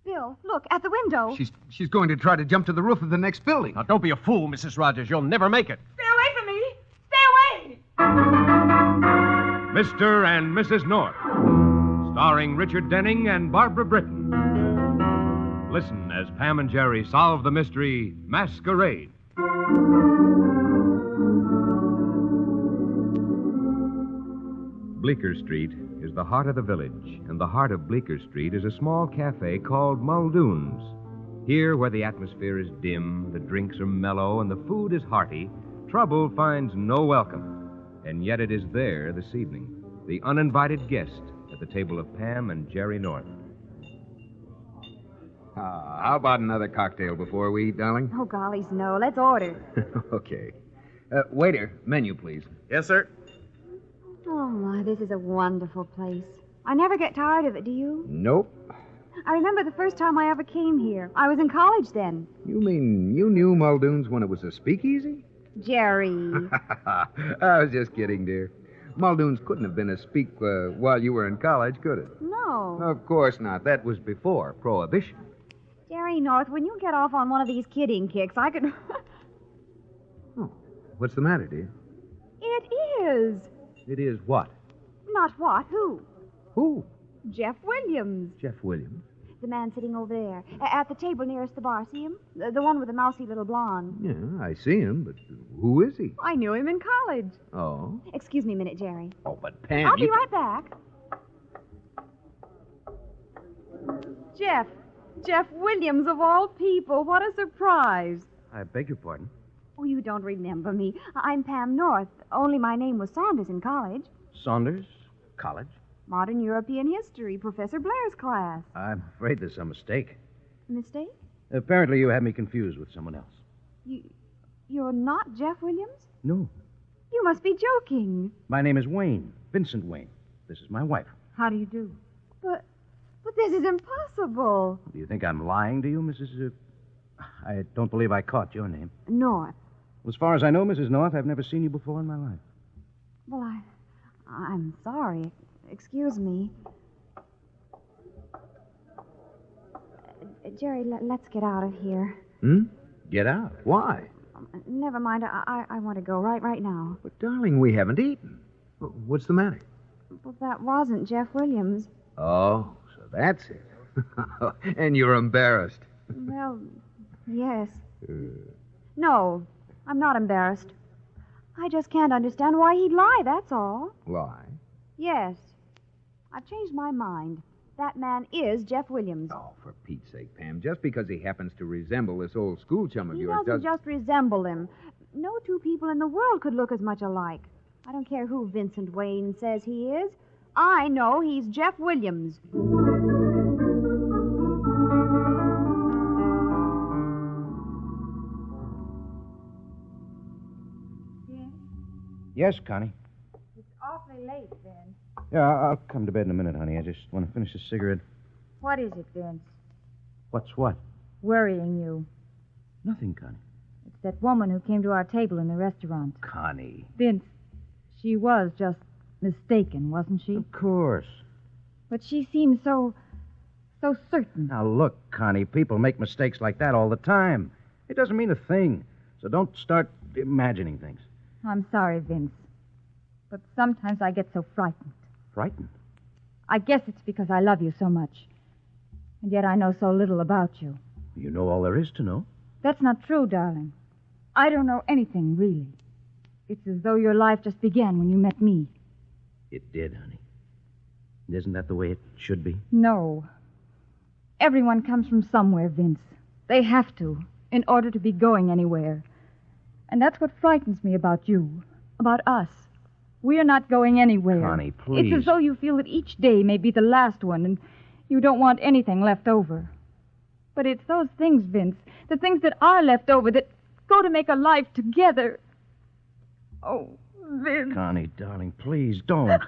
Bill, look, at the window. She's going to try to jump to the roof of the next building. Now, don't be a fool, Mrs. Rogers. You'll never make it. Stay away from me! Stay away! Mr. and Mrs. North, starring Richard Denning and Barbara Britton. Listen as Pam and Jerry solve the mystery Masquerade. Bleecker Street is the heart of the village, and the heart of Bleecker Street is a small cafe called Muldoon's. Here, where the atmosphere is dim, the drinks are mellow, and the food is hearty, trouble finds no welcome. And yet it is there this evening, the uninvited guest at the table of Pam and Jerry North. How about another cocktail before we eat, darling? Oh, gollies, no. Let's order. Okay. Waiter, menu, please. Yes, sir. Oh, my, this is a wonderful place. I never get tired of it, do you? Nope. I remember the first time I ever came here. I was in college then. You mean you knew Muldoon's when it was a speakeasy? Jerry. I was just kidding, dear. Muldoon's couldn't have been a speak while you were in college, could it? No. Of course not. That was before Prohibition. Jerry North, when you get off on one of these kidding kicks, I could... Oh, what's the matter, dear? It is. It is what? Not what, who? Who? Jeff Williams. Jeff Williams. The man sitting over there, at the table nearest the bar. See him? The one with the mousy little blonde. Yeah, I see him, but who is he? I knew him in college. Oh? Excuse me a minute, Jerry. Oh, but Pam, I'll be right back. Jeff Williams, of all people. What a surprise. I beg your pardon. Oh, you don't remember me. I'm Pam North, only my name was Saunders in college. Saunders? College? Modern European History, Professor Blair's class. I'm afraid there's some mistake. Mistake? Apparently you have me confused with someone else. You're not Jeff Williams? No. You must be joking. My name is Wayne, Vincent Wayne. This is my wife. How do you do? But this is impossible. Do you think I'm lying to you, Mrs. I don't believe I caught your name. North. As far as I know, Mrs. North, I've never seen you before in my life. Well, I'm sorry. Excuse me. Jerry, let's get out of here. Get out. Why? Never mind. I want to go right now. But, darling, we haven't eaten. What's the matter? Well, that wasn't Jeff Williams. Oh, so that's it. And you're embarrassed. Well, yes. No, I'm not embarrassed. I just can't understand why he'd lie, that's all. Lie? Yes. I've changed my mind. That man is Jeff Williams. Oh, for Pete's sake, Pam. Just because he happens to resemble this old school chum of He yours doesn't just resemble him. No two people in the world could look as much alike. I don't care who Vincent Wayne says he is. I know he's Jeff Williams. Yes, Connie. It's awfully late, Vince. Yeah, I'll come to bed in a minute, honey. I just want to finish this cigarette. What is it, Vince? What's what? Worrying you. Nothing, Connie. It's that woman who came to our table in the restaurant. Connie. Vince, she was just mistaken, wasn't she? Of course. But she seemed so certain. Now, look, Connie, people make mistakes like that all the time. It doesn't mean a thing. So don't start imagining things. I'm sorry, Vince. But sometimes I get so frightened. Frightened? I guess it's because I love you so much. And yet I know so little about you. You know all there is to know. That's not true, darling. I don't know anything, really. It's as though your life just began when you met me. It did, honey. Isn't that the way it should be? No. Everyone comes from somewhere, Vince. They have to, in order to be going anywhere. And that's what frightens me about you, about us. We're not going anywhere. Connie, please. It's as though you feel that each day may be the last one, and you don't want anything left over. But it's those things, Vince, the things that are left over that go to make a life together. Oh, Vince. Connie, darling, please don't.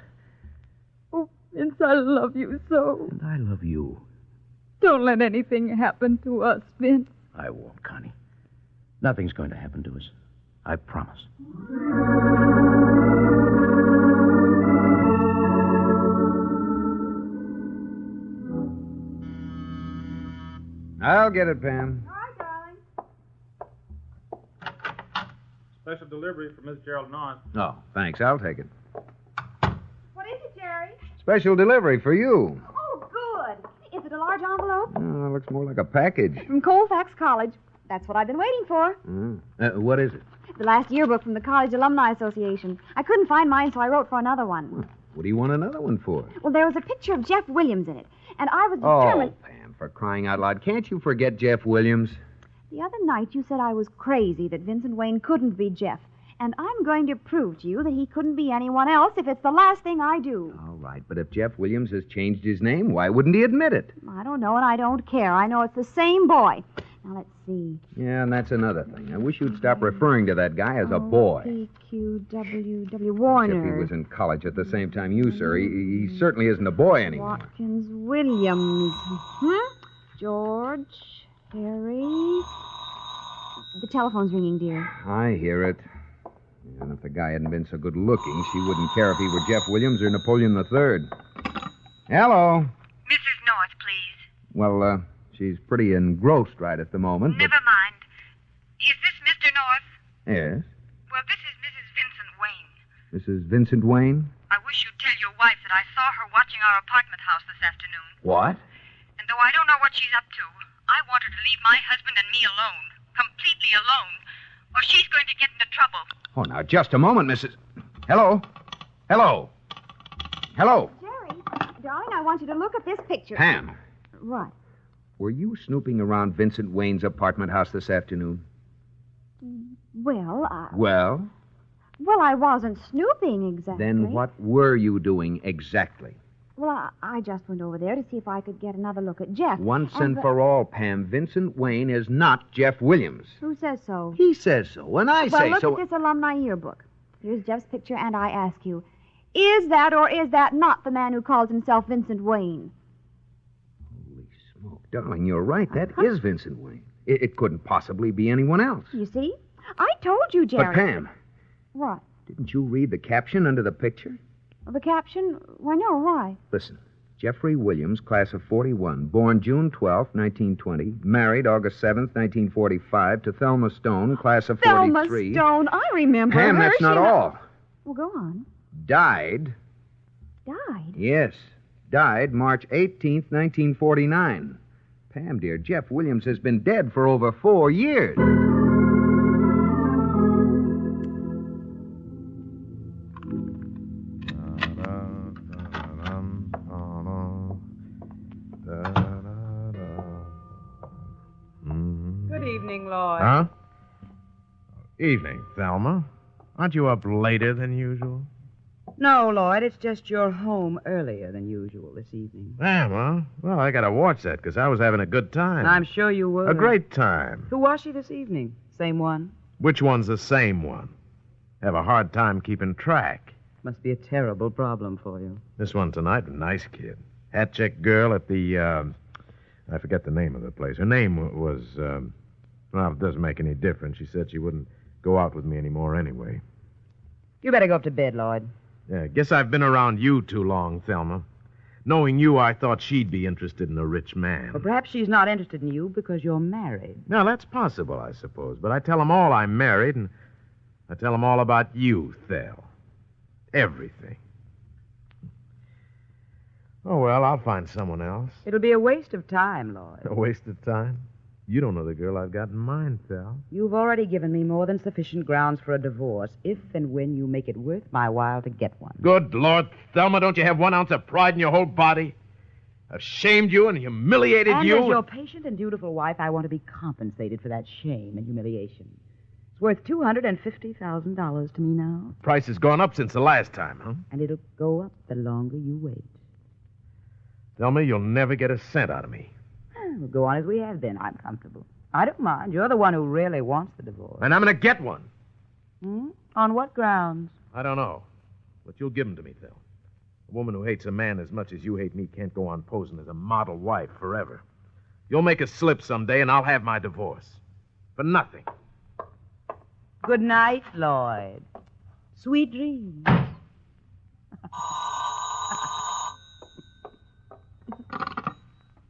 Oh, Vince, I love you so. And I love you. Don't let anything happen to us, Vince. I won't, Connie. Nothing's going to happen to us. I promise. I'll get it, Pam. All right, darling. Special delivery for Miss Gerald North. Oh, thanks. I'll take it. What is it, Jerry? Special delivery for you. Oh, good. Is it a large envelope? Oh, it looks more like a package. From Colfax College. That's what I've been waiting for. What is it? The last yearbook from the College Alumni Association. I couldn't find mine, so I wrote for another one. What do you want another one for? Well, there was a picture of Jeff Williams in it, and I was determined... Oh, Pam, for crying out loud. Can't you forget Jeff Williams? The other night you said I was crazy that Vincent Wayne couldn't be Jeff, and I'm going to prove to you that he couldn't be anyone else if it's the last thing I do. All right, but if Jeff Williams has changed his name, why wouldn't he admit it? I don't know, and I don't care. I know it's the same boy. Now, let's see. Yeah, and that's another thing. I wish you'd stop referring to that guy as a boy. P-Q-W-W Warner. If he was in college at the same time you, sir, he certainly isn't a boy anymore. Watkins Williams. George, Harry. The telephone's ringing, dear. I hear it. And if the guy hadn't been so good looking, she wouldn't care if he were Jeff Williams or Napoleon III. Hello. Mrs. North, please. Well, she's pretty engrossed right at the moment. Never mind. Is this Mr. North? Yes. Well, this is Mrs. Vincent Wayne. Mrs. Vincent Wayne? I wish you'd tell your wife that I saw her watching our apartment house this afternoon. What? And though I don't know what she's up to, I want her to leave my husband and me alone. Completely alone. Or she's going to get into trouble. Oh, now, just a moment, Mrs. Hello? Hello? Hello? Jerry, darling, I want you to look at this picture. Pam, What? were you snooping around Vincent Wayne's apartment house this afternoon? Well, Well, I wasn't snooping exactly. then what were you doing exactly? Well, I just went over there to see if I could get another look at Jeff. Once and for all, Pam, Vincent Wayne is not Jeff Williams. Who says so? He says so, and I Well, say look so. at this alumni yearbook. Here's Jeff's picture, and I ask you, is that or is that not the man who calls himself Vincent Wayne? Holy smoke. Darling, you're right. That is Vincent Wayne. It couldn't possibly be anyone else. You see? I told you, Jerry. But, Pam, What? didn't you read the caption under the picture? The caption? Why, no, why? Listen. Jeffrey Williams, class of 41, born June 12th, 1920, married August 7th, 1945, to Thelma Stone, class of 43. Thelma Stone, I remember Pam, her. that's not all. Well, go on. Died. Died? Yes. Died March 18th, 1949. Pam, dear, Jeff Williams has been dead for over 4 years. Good evening, Lloyd. Huh? Evening, Thelma. Aren't you up later than usual? No, Lloyd, it's just you're home earlier than usual this evening. Am I? Well, I gotta watch that, because I was having a good time. I'm sure you were. A great time. Who was she this evening? Same one? Which one's the same one? Have a hard time keeping track. Must be a terrible problem for you. This one tonight, a nice kid. Hat check girl at the, I forget the name of the place. Her name was, well, it doesn't make any difference. She said she wouldn't go out with me anymore anyway. You better go up to bed, Lloyd. Yeah, guess I've been around you too long, Thelma. Knowing you, I thought she'd be interested in a rich man. But perhaps she's not interested in you because you're married. Now, that's possible, I suppose. But I tell them all I'm married, and I tell them all about you, Thel. Everything. Oh, well, I'll find someone else. It'll be a waste of time, Lloyd. A waste of time? You don't know the girl I've got in mind, Thel. You've already given me more than sufficient grounds for a divorce, if and when you make it worth my while to get one. Good Lord, Thelma, don't you have 1 ounce of pride in your whole body? I've shamed you and humiliated And you. as your patient and dutiful wife, I want to be compensated for that shame and humiliation. It's worth $250,000 to me now. Price has gone up since the last time, huh? And it'll go up the longer you wait. Thelma, you'll never get a cent out of me. We'll go on as we have been. I'm comfortable. I don't mind. You're the one who really wants the divorce. And I'm going to get one. On what grounds? I don't know. But you'll give them to me, Thel. A woman who hates a man as much as you hate me can't go on posing as a model wife forever. You'll make a slip someday, and I'll have my divorce. For nothing. Good night, Lloyd. Sweet dreams.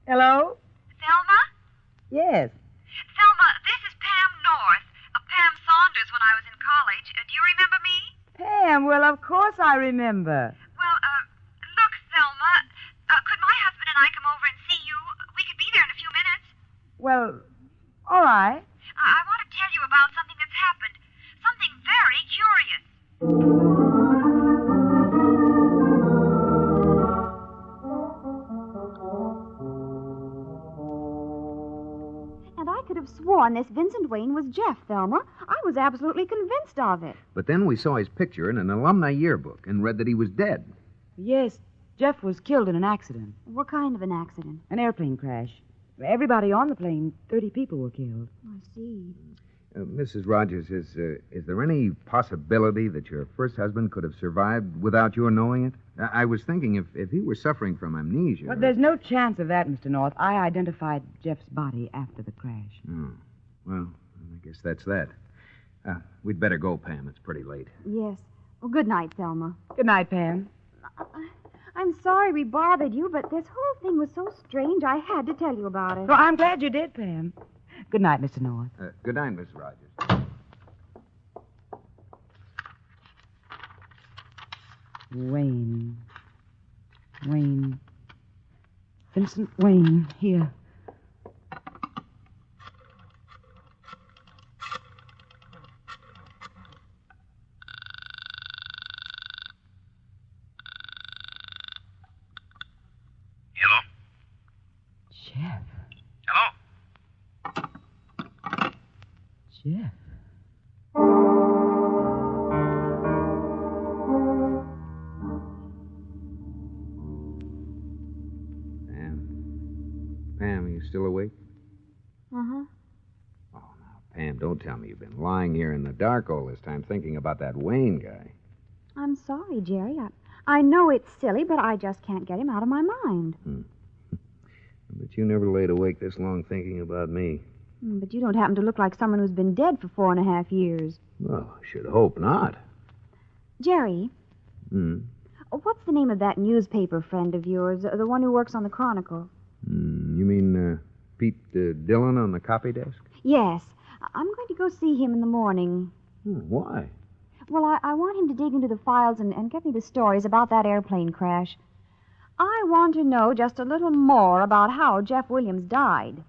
Hello? Thelma? Yes. Thelma, this is Pam North. Pam Saunders when I was in college. Do you remember me? Pam, well, of course I remember. Well, look, Thelma, could my husband and I come over and see you? We could be there in a few minutes. Well, all right. I want to tell you about something that's happened. Something very curious. And I could have sworn this Vincent Wayne was Jeff, Thelma. I was absolutely convinced of it. But then we saw his picture in an alumni yearbook and read that he was dead. Yes, Jeff was killed in an accident. What kind of an accident? An airplane crash. Everybody on the plane, 30 people were killed. I see. Mrs. Rogers, is there any possibility that your first husband could have survived without your knowing it? I was thinking if he were suffering from amnesia... Well, there's no chance of that, Mr. North. I identified Jeff's body after the crash. Oh. Well, I guess that's that. We'd better go, Pam. It's pretty late. Yes. Well, good night, Thelma. Good night, Pam. I'm sorry we bothered you, but this whole thing was so strange I had to tell you about it. Well, I'm glad you did, Pam. Good night, Mr. North. Good night, Miss Rogers. Wayne. Vincent Wayne, here. Hello? Jeff. Hello? Jeff. Pam, are you still awake? Uh-huh. Oh, now, Pam, don't tell me you've been lying here in the dark all this time thinking about that Wayne guy. I'm sorry, Jerry. I know it's silly, but I just can't get him out of my mind. But you never laid awake this long thinking about me. But you don't happen to look like someone who's been dead for 4.5 years. Well, I should hope not. Jerry. What's the name of that newspaper friend of yours, the one who works on the Chronicle? You mean Pete Dillon on the copy desk? Yes. I'm going to go see him in the morning. Why? Well, I want him to dig into the files and get me the stories about that airplane crash. I want to know just a little more about how Jeff Williams died.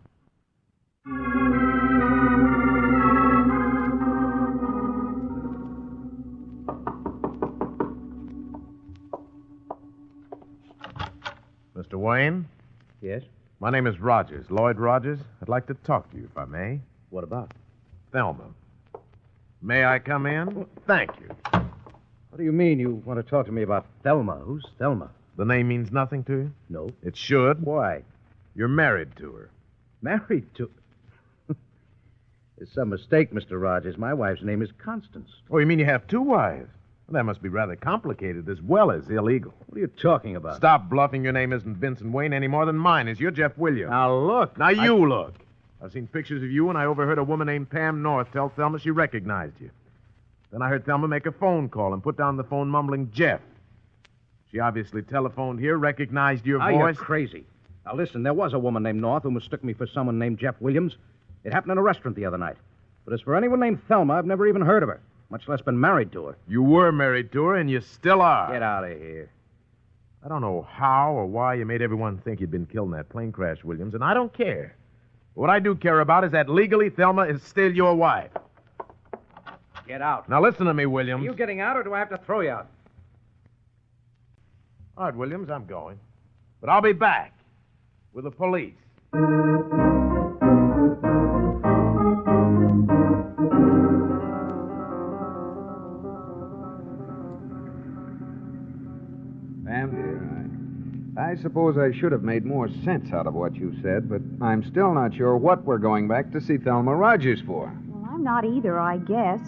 Mr. Wayne? Yes? My name is Rogers, Lloyd Rogers. I'd like to talk to you, if I may. What about? Thelma. May I come in? Well, thank you. What do you mean you want to talk to me about Thelma? Who's Thelma? The name means nothing to you? No. It should. Why? You're married to her. Married to... There's some mistake, Mr. Rogers. My wife's name is Constance. Oh, you mean you have two wives? Well, that must be rather complicated as well as illegal. What are you talking about? Stop bluffing. Your name isn't Vincent Wayne any more than mine is. You're Jeff Williams. Now, look. Now, you look. I've seen pictures of you, and I overheard a woman named Pam North tell Thelma she recognized you. Then I heard Thelma make a phone call and put down the phone mumbling Jeff. She obviously telephoned here, recognized your voice. You're crazy. Now, listen, there was a woman named North who mistook me for someone named Jeff Williams. It happened in a restaurant the other night. But as for anyone named Thelma, I've never even heard of her, much less been married to her. You were married to her, and you still are. Get out of here. I don't know how or why you made everyone think you'd been killed in that plane crash, Williams, and I don't care. What I do care about is that legally Thelma is still your wife. Get out. Now listen to me, Williams. Are you getting out, or do I have to throw you out? All right, Williams, I'm going. But I'll be back with the police. Pam, dear, I suppose I should have made more sense out of what you said, but I'm still not sure what we're going back to see Thelma Rogers for. Well, I'm not either, I guess.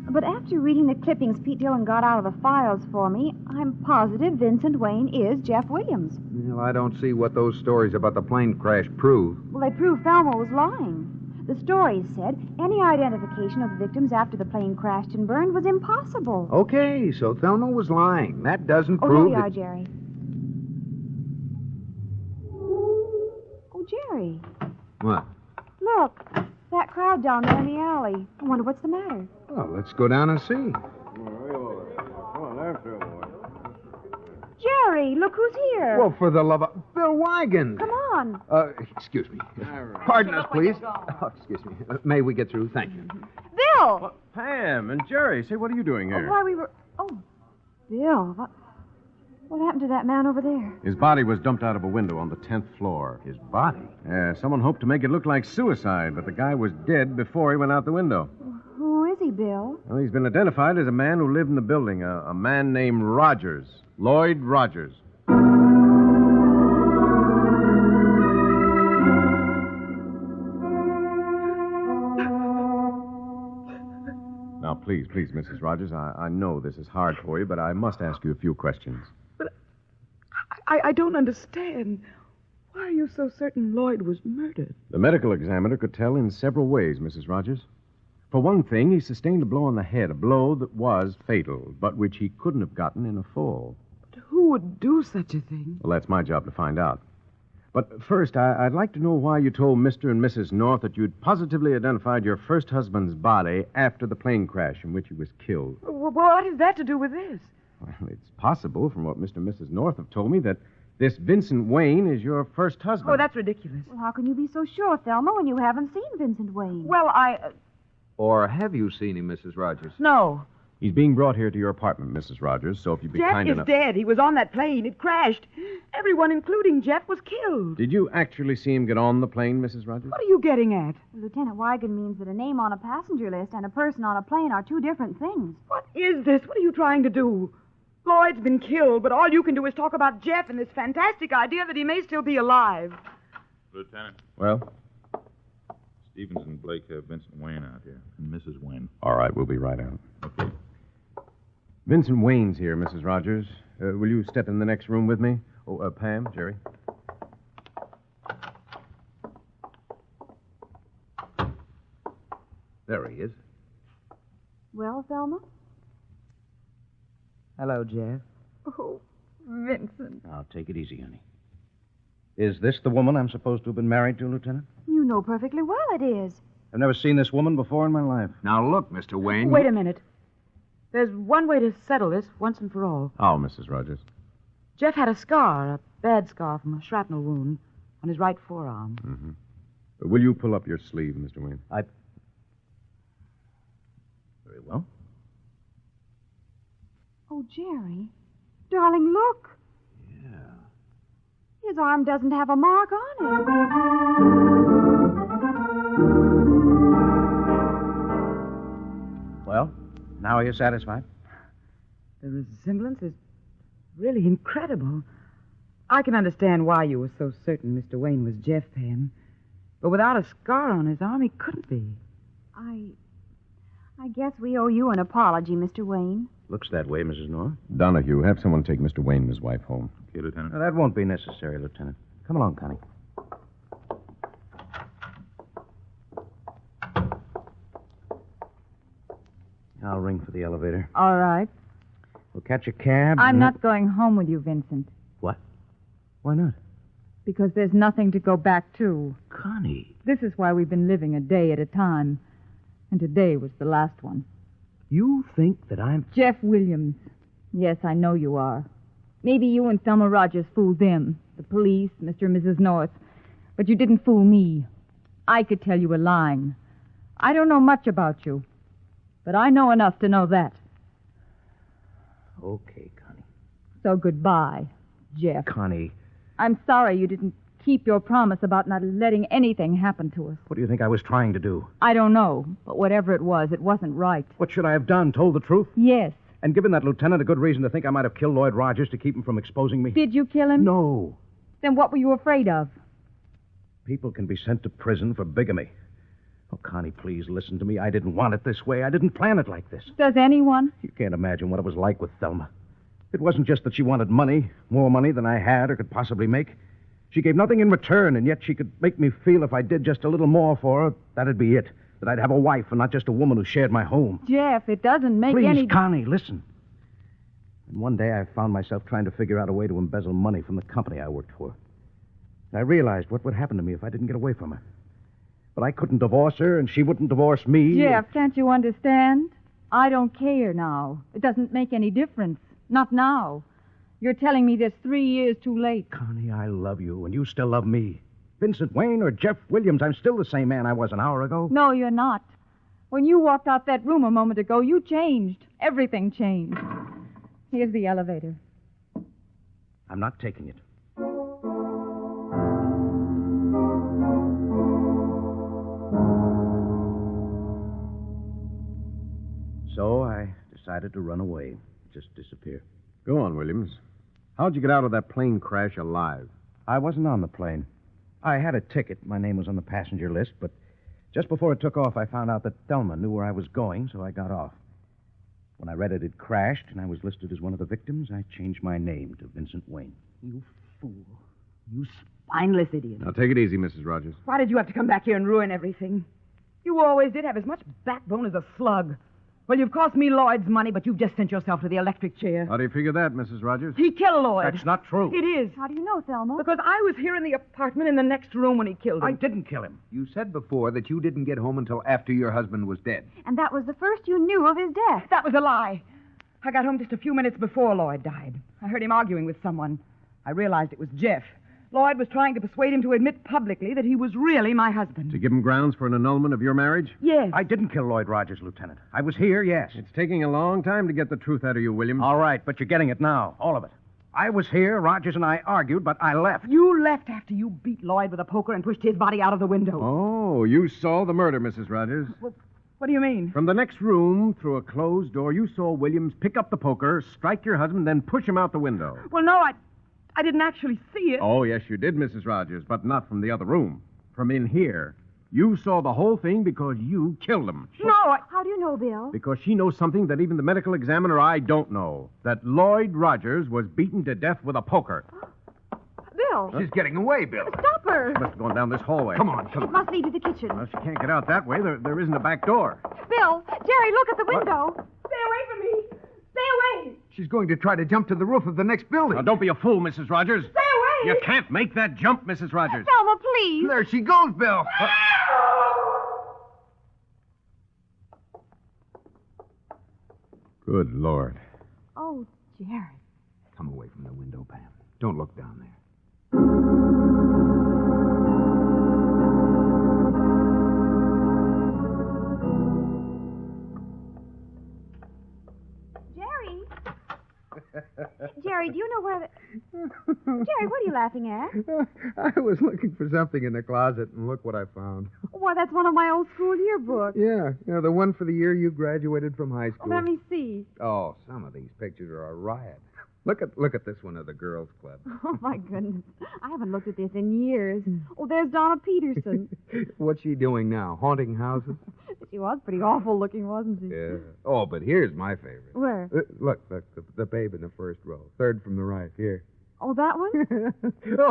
But after reading the clippings Pete Dillon got out of the files for me, I'm positive Vincent Wayne is Jeff Williams. Well, I don't see what those stories about the plane crash prove. Well, they prove Thelma was lying. The stories said any identification of the victims after the plane crashed and burned was impossible. Okay, so Thelma was lying. That doesn't Oh, prove here you are, it. Jerry. Oh, Jerry. What? Look, that crowd down there in the alley. I wonder what's the matter. Well, let's go down and see. Come on, after boy. Jerry, look who's here. Well, for the love of... Bill Wigan. Come on. Excuse me. Pardon us, please. Oh, excuse me. May we get through? Thank you. Bill! Well, Pam and Jerry, say, what are you doing here? Why, we were... Oh, Bill, what happened to that man over there? His body was dumped out of a window on the 10th floor. His body? Yeah, someone hoped to make it look like suicide, but the guy was dead before he went out the window. Who is he, Bill? Well, he's been identified as a man who lived in the building, a man named Rogers. Lloyd Rogers. Now, please, Mrs. Rogers, I know this is hard for you, but I must ask you a few questions. But I don't understand. Why are you so certain Lloyd was murdered? The medical examiner could tell in several ways, Mrs. Rogers. For one thing, he sustained a blow on the head, a blow that was fatal, but which he couldn't have gotten in a fall. But who would do such a thing? Well, that's my job to find out. But first, I'd like to know why you told Mr. and Mrs. North that you'd positively identified your first husband's body after the plane crash in which he was killed. Well, what has that to do with this? Well, it's possible, from what Mr. and Mrs. North have told me, that this Vincent Wayne is your first husband. Oh, that's ridiculous. Well, how can you be so sure, Thelma, when you haven't seen Vincent Wayne? Well, Or have you seen him, Mrs. Rogers? No. He's being brought here to your apartment, Mrs. Rogers, so if you'd be Jeff kind is enough... dead. He was on that plane. It crashed. Everyone, including Jeff, was killed. Did you actually see him get on the plane, Mrs. Rogers? What are you getting at? Lieutenant Wigan means that a name on a passenger list and a person on a plane are two different things. What is this? What are you trying to do? Lloyd's been killed, but all you can do is talk about Jeff and this fantastic idea that he may still be alive. Lieutenant, Well? Stevens and Blake have Vincent Wayne out here, and Mrs. Wayne. All right, we'll be right out. Okay. Vincent Wayne's here, Mrs. Rogers. Will you step in the next room with me? Oh, Pam, Jerry. There he is. Well, Thelma? Hello, Jeff. Oh, Vincent. Now, take it easy, honey. Is this the woman I'm supposed to have been married to, Lieutenant? You know perfectly well it is. I've never seen this woman before in my life. Now, look, Mr. Wayne. Wait a minute. There's one way to settle this once and for all. Oh, Mrs. Rogers. Jeff had a scar, a bad scar from a shrapnel wound on his right forearm. Mm-hmm. Will you pull up your sleeve, Mr. Wayne? Very well. Oh, Jerry. Darling, look. Yeah. His arm doesn't have a mark on it. Well, now are you satisfied? The resemblance is really incredible. I can understand why you were so certain Mr. Wayne was Jeff, Pam. But without a scar on his arm, he couldn't be. I guess we owe you an apology, Mr. Wayne. Looks that way, Mrs. North. Donahue, have someone take Mr. Wayne and his wife home. Okay, Lieutenant. Now, that won't be necessary, Lieutenant. Come along, Connie. I'll ring for the elevator. All right. We'll catch a cab. I'm not going home with you, Vincent, What? Why not? because there's nothing to go back to. Connie, This is why we've been living a day at a time. And today was the last one. you think that I'm... Jeff Williams. Yes, I know you are. Maybe you and Thelma Rogers fooled them, the police, Mr. and Mrs. North. But you didn't fool me. I could tell you were lying. I don't know much about you, but I know enough to know that. Okay, Connie. So goodbye, Jeff. Connie, I'm sorry you didn't keep your promise about not letting anything happen to us. what do you think I was trying to do? I don't know, but whatever it wasn't right. What should I have done? Told the truth? Yes. And given that lieutenant a good reason to think I might have killed Lloyd Rogers to keep him from exposing me? Did you kill him? No. Then what were you afraid of? People can be sent to prison for bigamy. Oh, Connie, please listen to me. I didn't want it this way. I didn't plan it like this. Does anyone? You can't imagine what it was like with Thelma. It wasn't just that she wanted money, more money than I had or could possibly make. She gave nothing in return, and yet she could make me feel if I did just a little more for her, that'd be it. That I'd have a wife and not just a woman who shared my home. Jeff, it doesn't make Please, any... Connie, listen. And one day I found myself trying to figure out a way to embezzle money from the company I worked for. I realized what would happen to me if I didn't get away from her. But I couldn't divorce her, and she wouldn't divorce me. Jeff, can't you understand? I don't care now. It doesn't make any difference. Not now. You're telling me this 3 years too late. Connie, I love you, and you still love me. Vincent Wayne or Jeff Williams, I'm still the same man I was an hour ago. No, you're not. When you walked out that room a moment ago, you changed. Everything changed. Here's the elevator. I'm not taking it. So I decided to run away, just disappear. Go on, Williams. How'd you get out of that plane crash alive? I wasn't on the plane. I had a ticket. My name was on the passenger list, but just before it took off, I found out that Thelma knew where I was going, so I got off. When I read it crashed, and I was listed as one of the victims, I changed my name to Vincent Wayne. You fool. You spineless idiot. Now, take it easy, Mrs. Rogers. Why did you have to come back here and ruin everything? You always did have as much backbone as a slug. Well, you've cost me Lloyd's money, but you've just sent yourself to the electric chair. How do you figure that, Mrs. Rogers? He killed Lloyd. That's not true. It is. How do you know, Thelma? Because I was here in the apartment in the next room when he killed him. I didn't kill him. You said before that you didn't get home until after your husband was dead. And that was the first you knew of his death. That was a lie. I got home just a few minutes before Lloyd died. I heard him arguing with someone. I realized it was Jeff. Lloyd was trying to persuade him to admit publicly that he was really my husband. To give him grounds for an annulment of your marriage? Yes. I didn't kill Lloyd Rogers, Lieutenant. I was here, yes. It's taking a long time to get the truth out of you, Williams. All right, but you're getting it now, all of it. I was here, Rogers and I argued, but I left. You left after you beat Lloyd with a poker and pushed his body out of the window. Oh, you saw the murder, Mrs. Rogers. Well, what do you mean? From the next room, through a closed door, you saw Williams pick up the poker, strike your husband, then push him out the window. Well, no, I didn't actually see it. Oh, yes, you did, Mrs. Rogers, but not from the other room. From in here. You saw the whole thing because you killed him. No, How do you know, Bill? Because she knows something that even the medical examiner I don't know. That Lloyd Rogers was beaten to death with a poker. Bill. She's getting away, Bill. Stop her. She must have gone down this hallway. Come on. It must lead to the kitchen. Well, she can't get out that way. There isn't a back door. Bill, Jerry, look at the window. Stay away from me. Stay away. She's going to try to jump to the roof of the next building. Now, don't be a fool, Mrs. Rogers. Stay away. You can't make that jump, Mrs. Rogers. Thelma, please. There she goes, Bill. Good Lord. Oh, Jerry. Come away from the window, Pam. Don't look down there. Jerry. Jerry, do you know where the... Jerry, what are you laughing at? I was looking for something in the closet, and look what I found. Why, that's one of my old school yearbooks. Yeah, the one for the year you graduated from high school. Let me see. Oh, some of these pictures are a riot. Look at this one of the girls' club. Oh, my goodness. I haven't looked at this in years. Oh, there's Donna Peterson. What's she doing now? Haunting houses? She was pretty awful looking, wasn't she? Yeah. Oh, but here's my favorite. Where? Look, the babe in the first row. Third from the right, here. Oh, that one?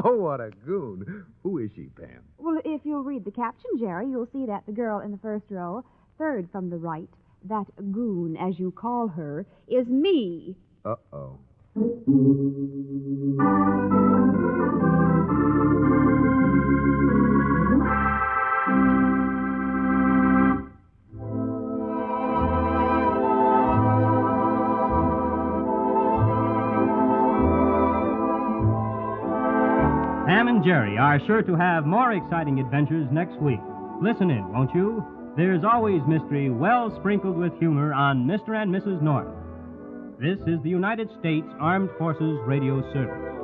Oh, what a goon. Who is she, Pam? Well, if you'll read the caption, Jerry, you'll see that the girl in the first row, third from the right, that goon, as you call her, is me. Uh-oh. Pam and Jerry are sure to have more exciting adventures next week. Listen in, won't you? There's always mystery well sprinkled with humor on Mr. and Mrs. North. This is the United States Armed Forces Radio Service.